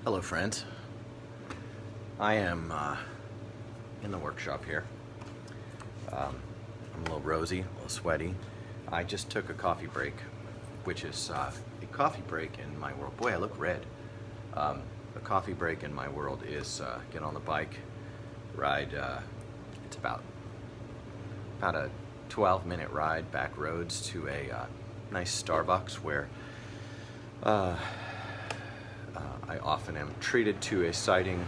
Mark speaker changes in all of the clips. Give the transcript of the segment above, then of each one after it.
Speaker 1: Hello friends, I am in the workshop here. I'm a little rosy, a little sweaty. I just took a coffee break, which is a coffee break in my world. Boy, I look red. A coffee break in my world is get on the bike, ride, it's about a 12-minute ride back roads to a nice Starbucks where I often am treated to a sighting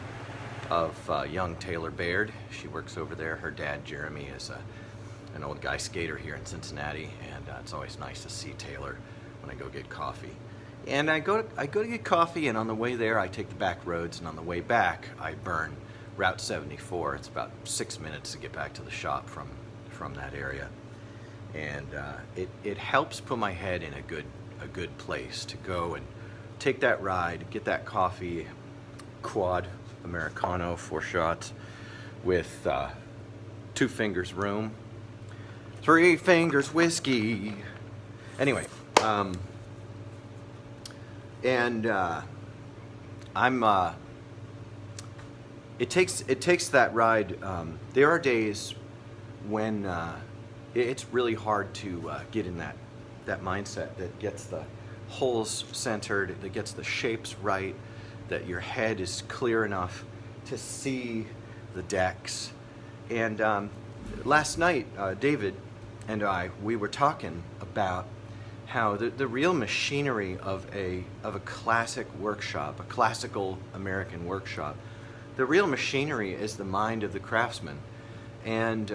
Speaker 1: of young Taylor Baird. She works over there. Her dad, Jeremy, is an old guy skater here in Cincinnati, and it's always nice to see Taylor when I go get coffee. And I go to get coffee, and on the way there, I take the back roads, and on the way back, I burn Route 74. It's about 6 minutes to get back to the shop from that area, and it helps put my head in a good place to go and take that ride, get that coffee, quad Americano, 4 shots with 2 fingers room, 3 fingers whiskey. Anyway, it takes that ride. There are days when it's really hard to get in that mindset that gets the holes centered, that gets the shapes right, that your head is clear enough to see the decks. And last night, David and we were talking about how the real machinery of a classic workshop, a classical American workshop, the real machinery is the mind of the craftsman, and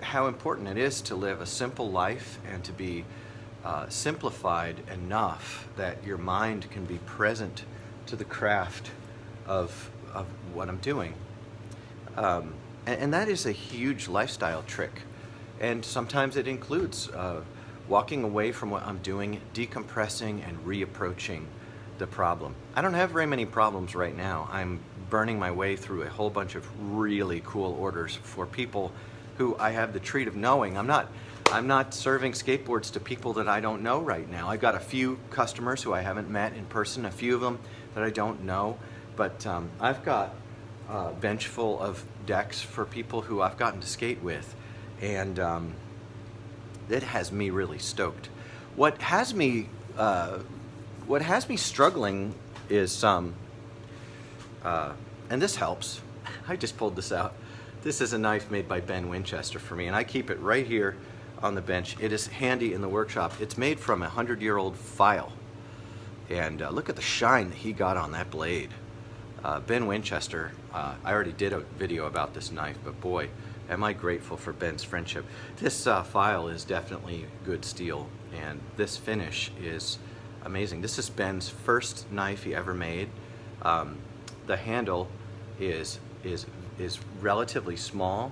Speaker 1: how important it is to live a simple life and to be simplified enough that your mind can be present to the craft of what I'm doing. And that is a huge lifestyle trick. And sometimes it includes walking away from what I'm doing, decompressing and reapproaching the problem. I don't have very many problems right now. I'm burning my way through a whole bunch of really cool orders for people who I have the treat of knowing. I'm not serving skateboards to people that I don't know right now. I've got a few customers who I haven't met in person, a few of them that I don't know, but I've got a bench full of decks for people who I've gotten to skate with, and it has me really stoked. What has me struggling is and this helps. I just pulled this out. This is a knife made by Ben Winchester for me, and I keep it right here on the bench. It is handy in the workshop. It's made from a 100-year-old file, and look at the shine that he got on that blade. Ben Winchester, I already did a video about this knife, but boy, am I grateful for Ben's friendship. This file is definitely good steel, and this finish is amazing. This is Ben's first knife he ever made. The handle is relatively small,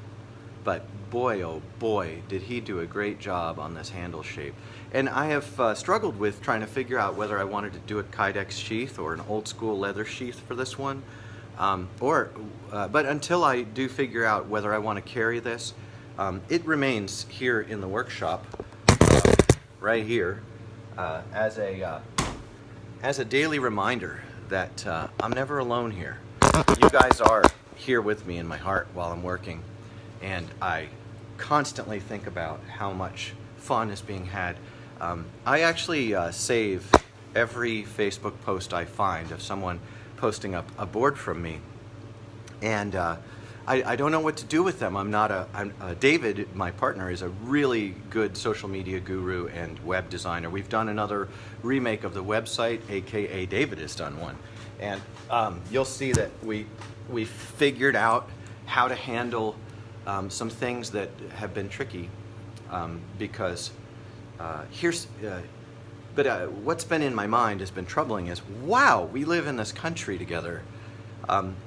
Speaker 1: but boy, oh boy, did he do a great job on this handle shape. And I have struggled with trying to figure out whether I wanted to do a Kydex sheath or an old school leather sheath for this one. But until I do figure out whether I want to carry this, it remains here in the workshop, right here, as a daily reminder that I'm never alone here. You guys are here with me in my heart while I'm working, and I constantly think about how much fun is being had. I actually save every Facebook post I find of someone posting up a board from me, and I don't know what to do with them. David, my partner, is a really good social media guru and web designer. We've done another remake of the website, aka David has done one, and you'll see that we figured out how to handle some things that have been tricky, because what's been in my mind has been troubling is, wow, we live in this country together.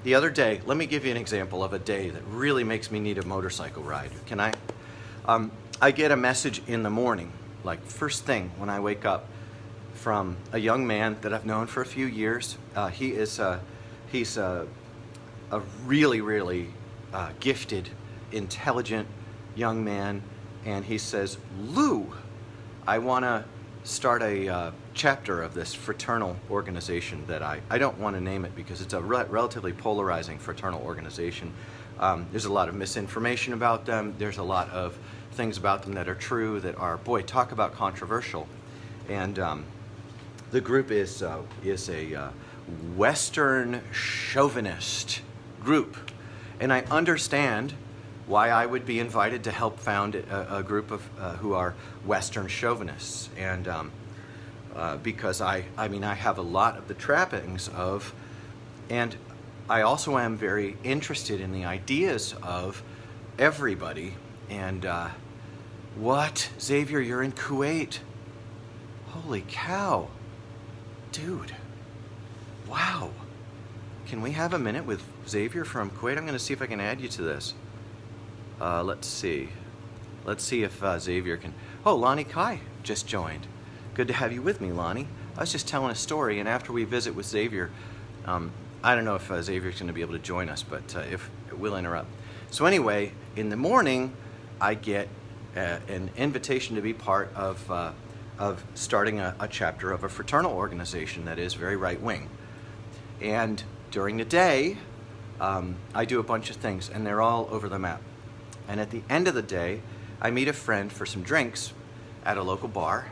Speaker 1: The other day, let me give you an example of a day that really makes me need a motorcycle ride. Can I? I get a message in the morning, like first thing when I wake up, from a young man that I've known for a few years. He's a really, really gifted, intelligent young man, and he says, "Lou, I want to start a chapter of this fraternal organization that I don't want to name it because it's a relatively polarizing fraternal organization. There's a lot of misinformation about them. There's a lot of things about them that are true that are, boy, talk about controversial. And the group is a Western chauvinist group. And I understand why I would be invited to help found a group of who are Western chauvinists. And because I mean, I have a lot of the trappings of, and I also am very interested in the ideas of everybody. And what? Xavier, you're in Kuwait. Holy cow. Dude. Wow. Can we have a minute with Xavier from Kuwait? I'm going to see if I can add you to this. Let's see. Let's see if Xavier can. Oh, Lonnie Kai just joined. Good to have you with me, Lonnie. I was just telling a story, and after we visit with Xavier, I don't know if Xavier's going to be able to join us, but if we'll interrupt. So anyway, in the morning, I get an invitation to be part of starting a chapter of a fraternal organization that is very right-wing. And during the day, I do a bunch of things, and they're all over the map. And at the end of the day, I meet a friend for some drinks at a local bar.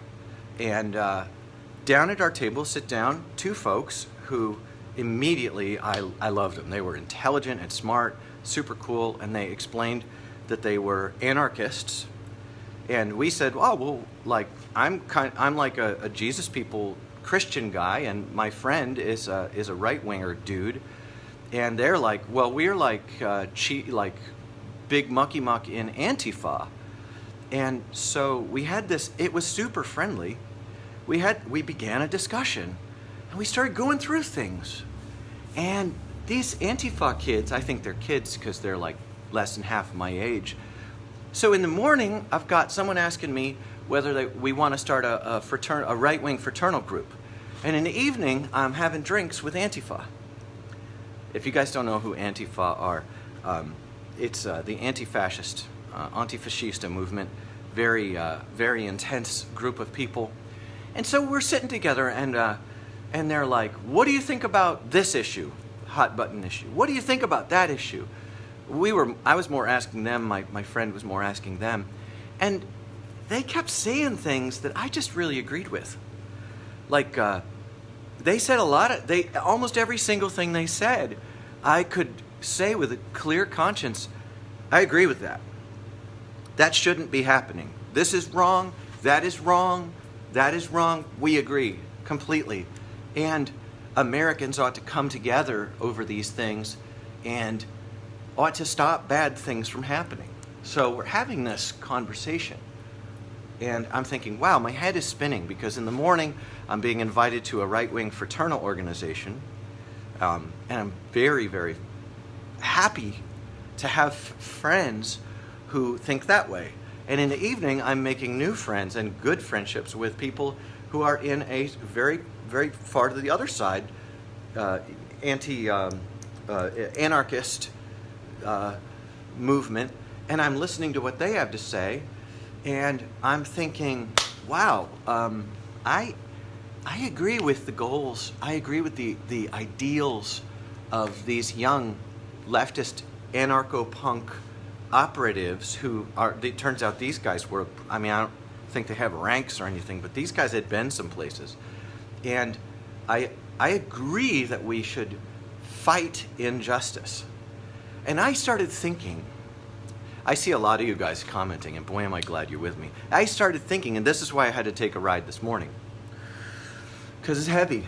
Speaker 1: And down at our table sit down two folks who immediately I loved them. They were intelligent and smart, super cool, and they explained that they were anarchists. And we said, oh, well, like I'm like a Jesus people Christian guy, and my friend is a right-winger dude. And they're like, well, we're like big mucky muck in Antifa. And so we had this, it was super friendly. We began a discussion, and we started going through things. And these Antifa kids, I think they're kids because they're like less than half my age. So in the morning, I've got someone asking me whether we want to start a right-wing fraternal group. And in the evening, I'm having drinks with Antifa. If you guys don't know who Antifa are, it's the anti-fascist, antifascista movement, very intense group of people. And so we're sitting together, and they're like, what do you think about this issue, hot button issue? What do you think about that issue? I was more asking them, my friend was more asking them. And they kept saying things that I just really agreed with. Like, they said almost every single thing they said, I could say with a clear conscience, I agree with that. That shouldn't be happening. This is wrong, that is wrong, that is wrong. We agree completely. And Americans ought to come together over these things and ought to stop bad things from happening. So we're having this conversation. And I'm thinking, wow, my head is spinning because in the morning I'm being invited to a right-wing fraternal organization. And I'm very, very happy to have friends who think that way. And in the evening, I'm making new friends and good friendships with people who are in a very, very far to the other side, anarchist movement. And I'm listening to what they have to say. And I'm thinking, wow, I agree with the goals. I agree with the ideals of these young leftist anarcho-punk operatives who are, it turns out these guys were, I mean, I don't think they have ranks or anything, but these guys had been some places. And I agree that we should fight injustice. And I started thinking, I see a lot of you guys commenting, and boy, am I glad you're with me. I started thinking, and this is why I had to take a ride this morning, because it's heavy.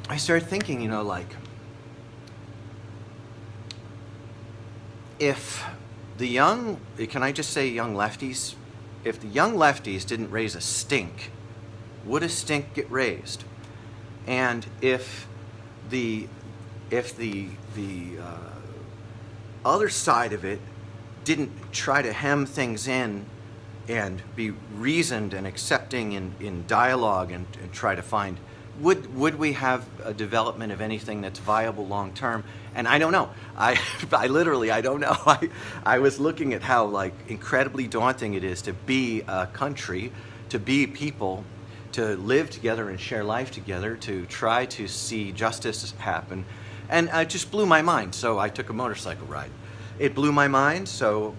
Speaker 1: I started thinking, like, if the young, can I just say young lefties? If the young lefties didn't raise a stink, would a stink get raised? And if the other side of it didn't try to hem things in and be reasoned and accepting in dialogue and try to find, would we have a development of anything that's viable long term? And I don't know. I literally, I don't know. I was looking at how like incredibly daunting it is to be a country, to be people to live together and share life together, to try to see justice happen. And it just blew my mind, so I took a motorcycle ride. It blew my mind, so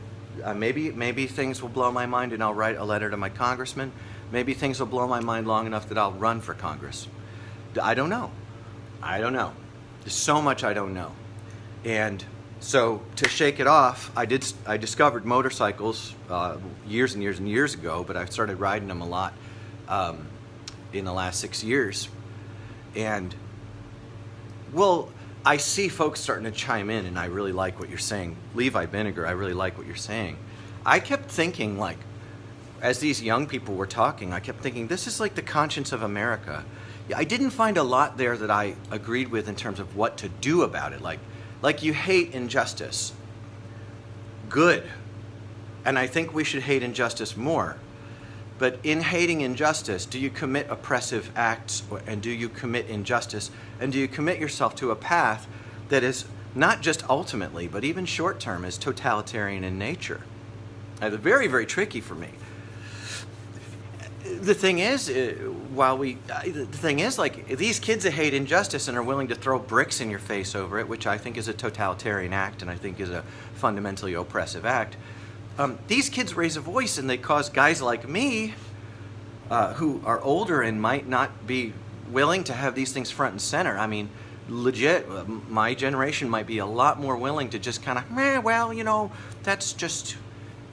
Speaker 1: maybe things will blow my mind and I'll write a letter to my congressman. Maybe things will blow my mind long enough that I'll run for Congress. I don't know. There's so much I don't know. And so to shake it off, I discovered motorcycles years and years and years ago, but I started riding them a lot in the last 6 years. And, well, I see folks starting to chime in, and I really like what you're saying. Levi Vinegar, I really like what you're saying. I kept thinking, like, as these young people were talking, I kept thinking, this is like the conscience of America. I didn't find a lot there that I agreed with in terms of what to do about it. Like you hate injustice. Good. And I think we should hate injustice more. But in hating injustice, do you commit oppressive acts, and do you commit injustice, and do you commit yourself to a path that is not just ultimately, but even short term, is totalitarian in nature? It's very, very tricky for me. The thing is, like, these kids that hate injustice and are willing to throw bricks in your face over it, which I think is a totalitarian act and I think is a fundamentally oppressive act, these kids raise a voice and they cause guys like me, who are older and might not be willing to have these things front and center. I mean, legit, my generation might be a lot more willing to just kind of, well, you know, that's just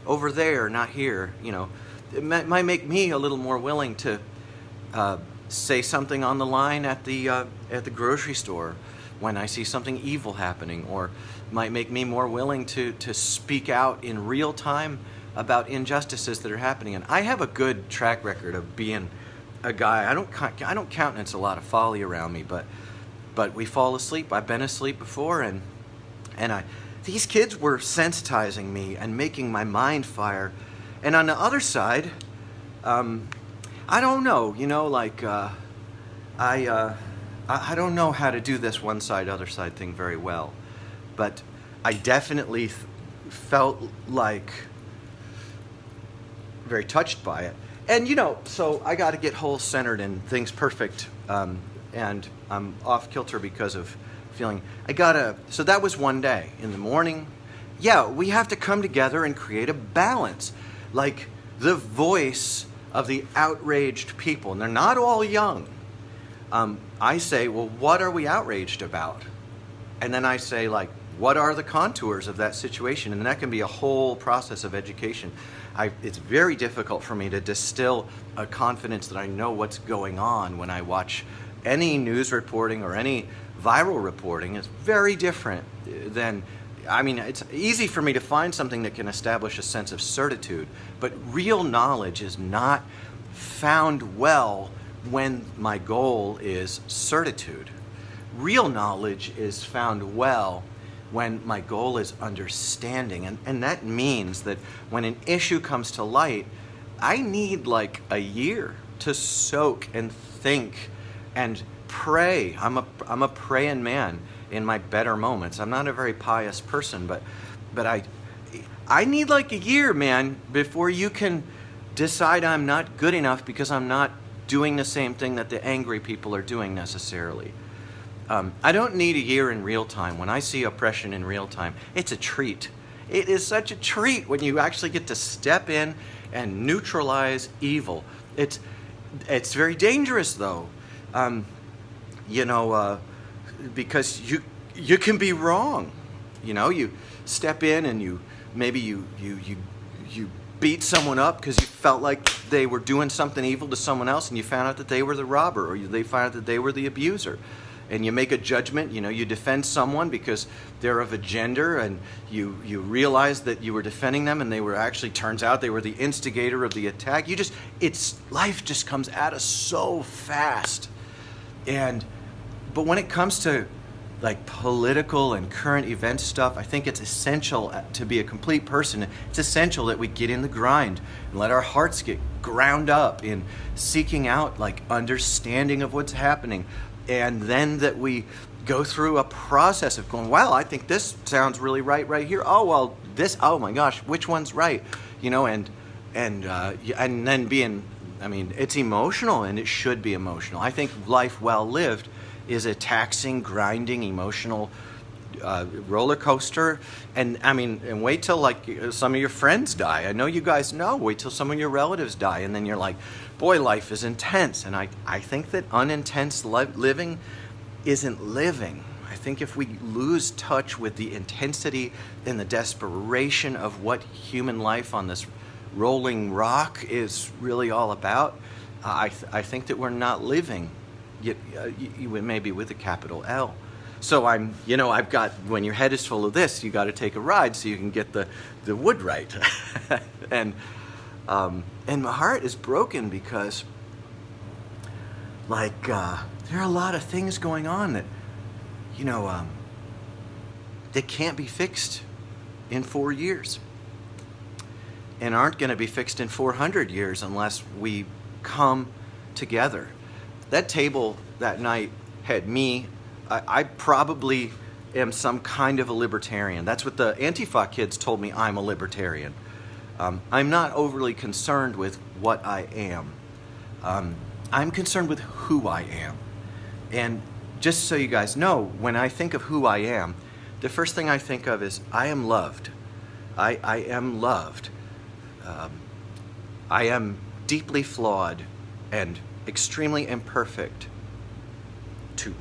Speaker 1: over there, not here, you know. It might make me a little more willing to say something on the line at the grocery store when I see something evil happening, or might make me more willing to speak out in real time about injustices that are happening. And I have a good track record of being a guy. I don't countenance a lot of folly around me, but we fall asleep. I've been asleep before, and these kids were sensitizing me and making my mind fire. And on the other side, I don't know, you know, like, I don't know how to do this one side, other side thing very well. But I definitely felt like very touched by it. And, you know, so I got to get whole centered and things perfect. And I'm off kilter because of feeling, so that was one day in the morning. Yeah, we have to come together and create a balance. Like the voice of the outraged people, and they're not all young. I say, well, what are we outraged about? And then I say, like, what are the contours of that situation? And that can be a whole process of education. It's very difficult for me to distill a confidence that I know what's going on when I watch any news reporting or any viral reporting. It's very different than, I mean, it's easy for me to find something that can establish a sense of certitude, but real knowledge is not found well when my goal is certitude. Real knowledge is found well when my goal is understanding. And that means that when an issue comes to light, I need like a year to soak and think and pray. I'm a praying man in my better moments. I'm not a very pious person, but I need like a year, man, before you can decide I'm not good enough because I'm not doing the same thing that the angry people are doing necessarily. I don't need a year in real time. When I see oppression in real time, it's a treat. It is such a treat when you actually get to step in and neutralize evil. It's very dangerous though, because you can be wrong. You know, you step in and you beat someone up because you felt like they were doing something evil to someone else, and you found out that they were the robber, or they found out that they were the abuser. And you make a judgment, you know, you defend someone because they're of a gender, and you realize that you were defending them, and they were actually, turns out they were the instigator of the attack. Life just comes at us so fast. But when it comes to like political and current event stuff, I think it's essential to be a complete person. It's essential that we get in the grind and let our hearts get ground up in seeking out like understanding of what's happening. And then that we go through a process of going, wow, I think this sounds really right here. Oh, well, oh my gosh, which one's right? You know, and then being I mean, it's emotional, and it should be emotional. I think life well lived is a taxing, grinding, emotional roller coaster. And I mean, and wait till like some of your friends die. I know you guys know. Wait till some of your relatives die, and then you're like, boy, life is intense. And I think that unintense living isn't living. I think if we lose touch with the intensity and the desperation of what human life on this rolling rock is really all about, I think that we're not living, maybe with a capital L. So I've got, when your head is full of this, you got to take a ride so you can get the wood right. And my heart is broken because, like, there are a lot of things going on that, that can't be fixed in 4 years, and aren't going to be fixed in 400 years unless we come together. That table that night had me. I probably am some kind of a libertarian. That's what the Antifa kids told me. I'm a libertarian. I'm not overly concerned with what I am. I'm concerned with who I am. And just so you guys know, when I think of who I am, the first thing I think of is I am loved. I am loved. I am deeply flawed and extremely imperfect. 2,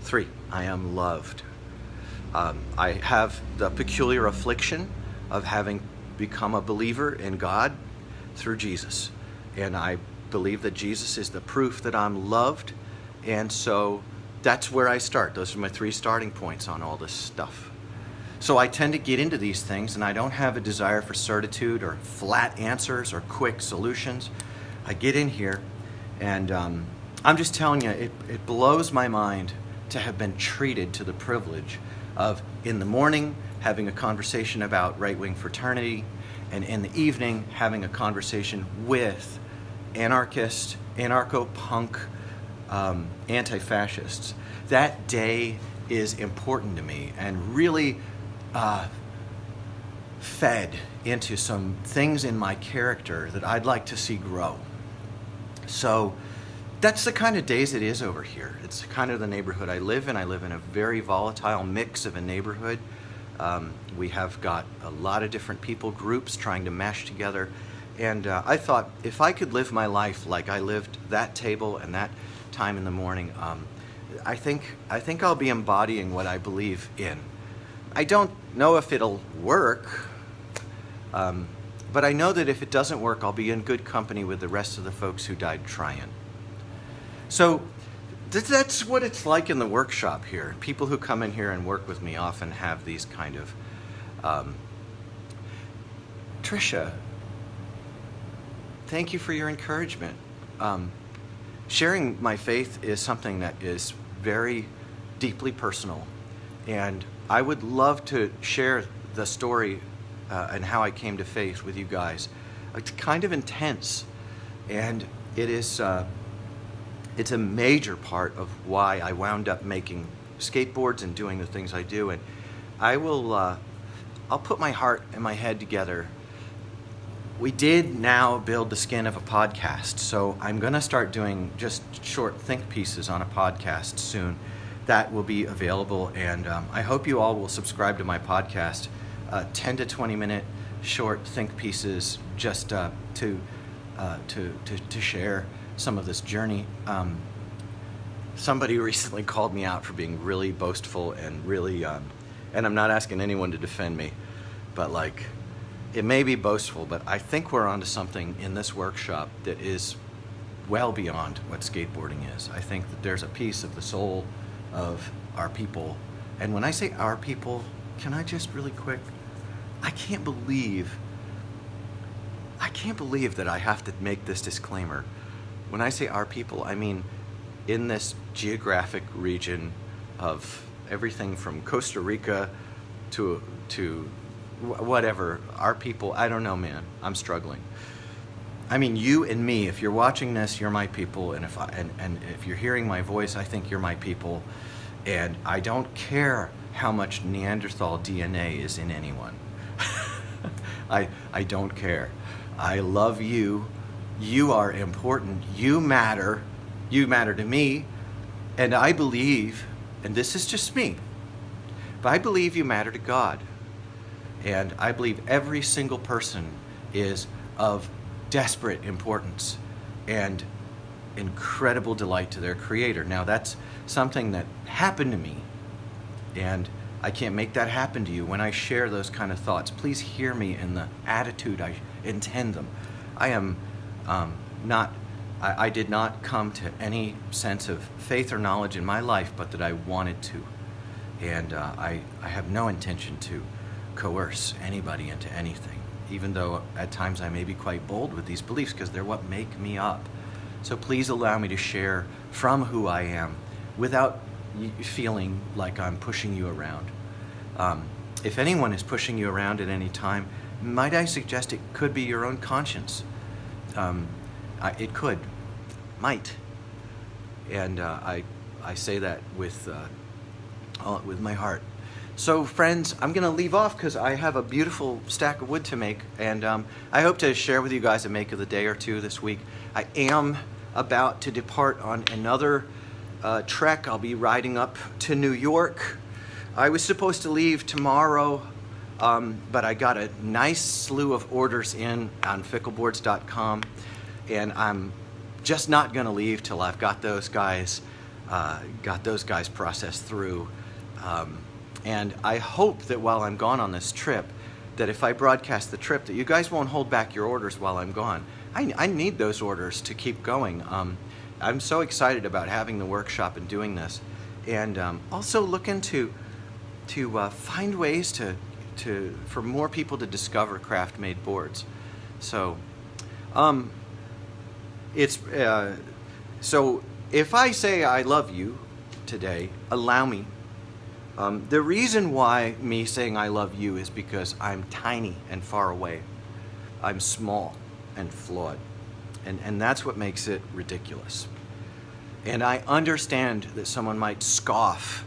Speaker 1: 3, I am loved. I have the peculiar affliction of having become a believer in God through Jesus. And I believe that Jesus is the proof that I'm loved. And so that's where I start. Those are my 3 starting points on all this stuff. So I tend to get into these things, and I don't have a desire for certitude or flat answers or quick solutions. I get in here, and I'm just telling you, it blows my mind to have been treated to the privilege of, in the morning, having a conversation about right-wing fraternity, and in the evening, having a conversation with anarchists, anarcho-punk, anti-fascists. That day is important to me, and really fed into some things in my character that I'd like to see grow. So that's the kind of days it is over here. It's kind of the neighborhood I live in. I live in a very volatile mix of a neighborhood. We have got a lot of different people groups trying to mesh together. And I thought, if I could live my life like I lived that table and that time in the morning, I think I'll be embodying what I believe in. I don't know if it'll work, but I know that if it doesn't work, I'll be in good company with the rest of the folks who died trying. So that's what it's like in the workshop here. People who come in here and work with me often have these kind of... Tricia, thank you for your encouragement. Sharing my faith is something that is very deeply personal, and I would love to share the story and how I came to faith with you guys. It's kind of intense, and it is it's a major part of why I wound up making skateboards and doing the things I do. And I'll put my heart and my head together. We did now build the skin of a podcast, so I'm going to start doing just short think pieces on a podcast soon. That will be available, and I hope you all will subscribe to my podcast. 10 to 20 minute short think pieces, just to share some of this journey. Somebody recently called me out for being really boastful and really, and I'm not asking anyone to defend me, but like, it may be boastful, but I think we're onto something in this workshop that is well beyond what skateboarding is. I think that there's a piece of the soul of our people. And when I say our people, can I just really quick, I can't believe that I have to make this disclaimer. When I say our people, I mean in this geographic region of everything from Costa Rica to whatever, our people, I don't know, man, I'm struggling. I mean, you and me, if you're watching this, you're my people, and if you're hearing my voice, I think you're my people, and I don't care how much Neanderthal DNA is in anyone. I don't care. I love you, you are important. You matter. You matter to me. And I believe, and this is just me, but I believe you matter to God. And I believe every single person is of desperate importance and incredible delight to their Creator. Now, that's something that happened to me, and I can't make that happen to you. When I share those kind of thoughts, please hear me in the attitude I intend them. I am I did not come to any sense of faith or knowledge in my life, but that I wanted to. And I have no intention to coerce anybody into anything, even though at times I may be quite bold with these beliefs because they're what make me up. So please allow me to share from who I am without feeling like I'm pushing you around. If anyone is pushing you around at any time, might I suggest it could be your own conscience. It might. And I say that with my heart. So friends, I'm going to leave off because I have a beautiful stack of wood to make, and I hope to share with you guys a make of the day or two this week. I am about to depart on another trek. I'll be riding up to New York. I was supposed to leave tomorrow, but I got a nice slew of orders in on fickleboards.com, and I'm just not going to leave till I've got those guys processed through. And I hope that while I'm gone on this trip, that if I broadcast the trip, that you guys won't hold back your orders while I'm gone. I need those orders to keep going. I'm so excited about having the workshop and doing this, and also looking to find ways for more people to discover craft-made boards. So, so if I say I love you today, allow me. The reason why me saying I love you is because I'm tiny and far away. I'm small and flawed. And that's what makes it ridiculous. And I understand that someone might scoff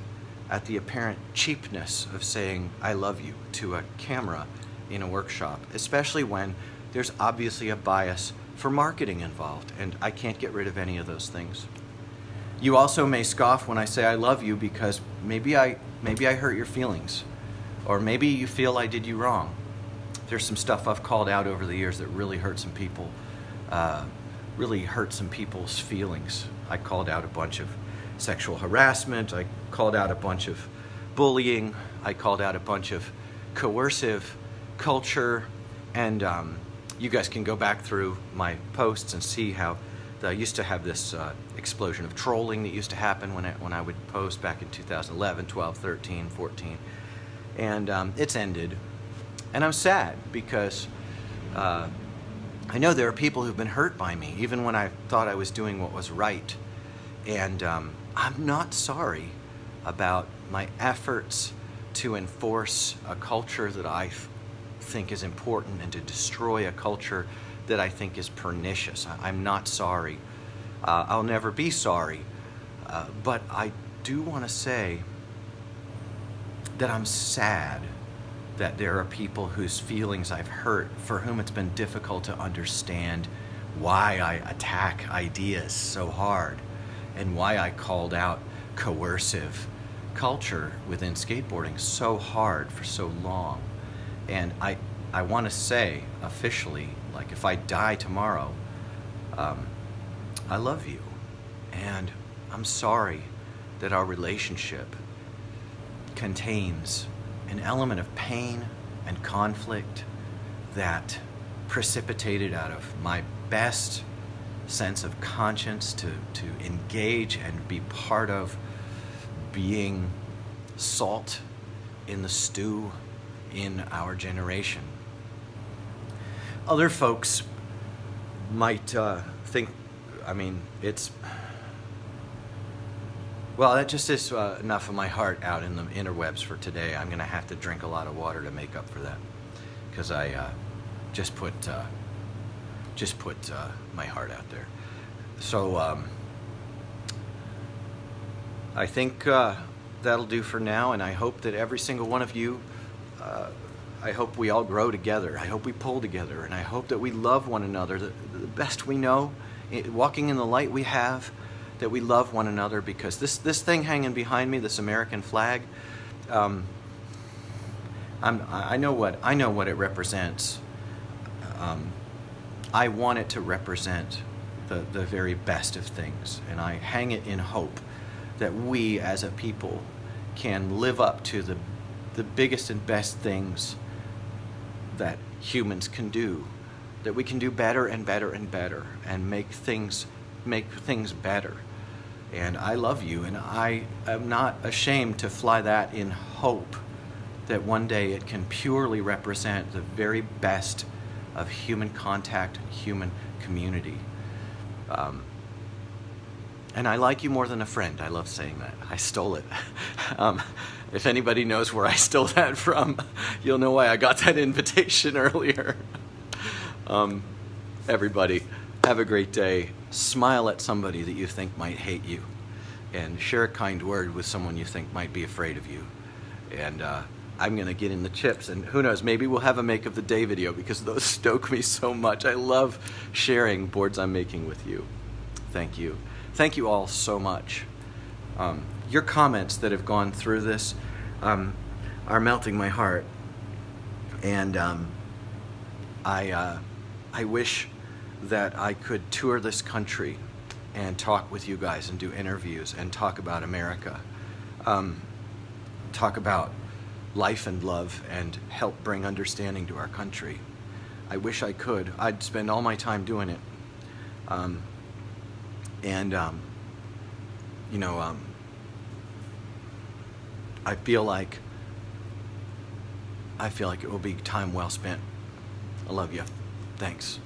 Speaker 1: at the apparent cheapness of saying I love you to a camera in a workshop, especially when there's obviously a bias for marketing involved, and I can't get rid of any of those things. You also may scoff when I say I love you because maybe I hurt your feelings, or maybe you feel I did you wrong. There's some stuff I've called out over the years that really hurt some people, people's feelings. I called out a bunch of sexual harassment. I called out a bunch of bullying. I called out a bunch of coercive culture, and you guys can go back through my posts and see how I used to have this explosion of trolling that used to happen when I would post back in 2011, 12, 13, 14. And it's ended. And I'm sad because I know there are people who've been hurt by me, even when I thought I was doing what was right. And I'm not sorry about my efforts to enforce a culture that I think is important and to destroy a culture that I think is pernicious. I'm not sorry. I'll never be sorry. But I do want to say that I'm sad that there are people whose feelings I've hurt, for whom it's been difficult to understand why I attack ideas so hard and why I called out coercive culture within skateboarding so hard for so long. And I want to say officially, like, if I die tomorrow, I love you, and I'm sorry that our relationship contains an element of pain and conflict that precipitated out of my best sense of conscience to engage and be part of being salt in the stew in our generation. Other folks might think, well, that just is enough of my heart out in the interwebs for today. I'm going to have to drink a lot of water to make up for that, because I just put my heart out there. So I think that'll do for now, and I hope that every single one of you I hope we all grow together. I hope we pull together, and I hope that we love one another the best we know, walking in the light we have, that we love one another, because this thing hanging behind me, this American flag, I know what it represents. I want it to represent the very best of things, and I hang it in hope that we as a people can live up to the biggest and best things that humans can do, that we can do better and better and better, and make things better. And I love you, and I am not ashamed to fly that in hope that one day it can purely represent the very best of human contact and human community. And I like you more than a friend. I love saying that. I stole it. If anybody knows where I stole that from, you'll know why I got that invitation earlier. Everybody, have a great day. Smile at somebody that you think might hate you, and share a kind word with someone you think might be afraid of you. And I'm going to get in the chips, and who knows, maybe we'll have a make of the day video, because those stoke me so much. I love sharing boards I'm making with you. Thank you. Thank you all so much. Your comments that have gone through this are melting my heart. And I wish that I could tour this country and talk with you guys and do interviews and talk about America. Talk about life and love and help bring understanding to our country. I wish I could. I'd spend all my time doing it. I feel like it will be time well spent. I love you. Thanks.